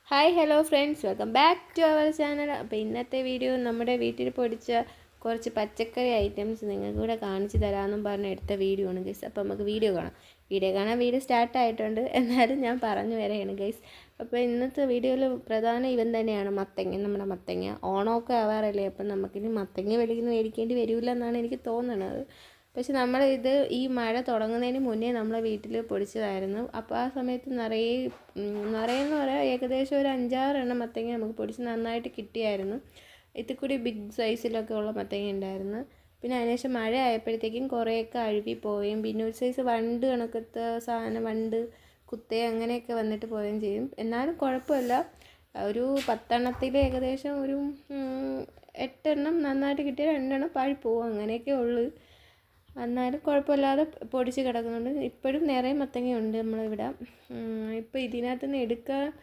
Hi hello friends, welcome back to our channel. അപ്പോൾ ഇന്നത്തെ video നമ്മുടെ വീട്ടിൽ പൊടിച്ച കുറച്ച് പച്ചക്കറി ഐറ്റംസ് നിങ്ങൾക്ക് കൂടെ കാണിച്ചു തരാമെന്നും പറഞ്ഞ് എടുത്ത വീഡിയോ ആണ് ഗൈസ്. അപ്പോൾ നമുക്ക് വീഡിയോ കാണാൻ വീഡിയോ സ്റ്റാർട്ടായിട്ടുണ്ട്. എന്നാലും ഞാൻ പറഞ്ഞു വരെയാണ് ഗൈസ്. അപ്പോൾ ഇന്നത്തെ വീഡിയോയിൽ പ്രധാന ഇവൻ തന്നെയാണ് മത്തങ്ങ. നമ്മുടെ മത്തങ്ങ ഓണമൊക്കെ ആവാറല്ലേ, അപ്പം നമുക്കിനി മത്തങ്ങ മേടിക്കേണ്ടി വരില്ല എന്നാണ് എനിക്ക് തോന്നുന്നത്. പക്ഷെ നമ്മളിത് ഈ മഴ തുടങ്ങുന്നതിന് മുന്നേ നമ്മളെ വീട്ടിൽ പൊടിച്ചതായിരുന്നു. അപ്പോൾ ആ സമയത്ത് നിറയെന്ന് പറയാം, ഏകദേശം ഒരു 5-6 മത്തങ്ങ നമുക്ക് പൊടിച്ച് നന്നായിട്ട് കിട്ടിയായിരുന്നു. ഇതിൽ കൂടി ബിഗ് സൈസിലൊക്കെ ഉള്ള മത്തങ്ങ ഉണ്ടായിരുന്നു. പിന്നെ അതിനുശേഷം മഴ ആയപ്പോഴത്തേക്കും കുറേയൊക്കെ അഴുകി പോവുകയും പിന്നെ ഒരു സൈസ് വണ്ട് കണക്കത്തെ സാധനം, വണ്ട് കുത്തേ അങ്ങനെയൊക്കെ വന്നിട്ട് പോവുകയും ചെയ്യും. എന്നാലും കുഴപ്പമില്ല. ഒരു 10 ഏകദേശം ഒരു 8 നന്നായിട്ട് കിട്ടിയ 2 പാഴി പോവും, അങ്ങനെയൊക്കെ ഉള്ളു. എന്നാലും കുഴപ്പമില്ലാതെ പൊടിച്ച് കിടക്കുന്നുണ്ട്. ഇപ്പോഴും നിറയെ മത്തങ്ങയുണ്ട് നമ്മളിവിടെ. ഇപ്പോൾ ഇതിനകത്ത് നിന്ന് എടുക്കാൻ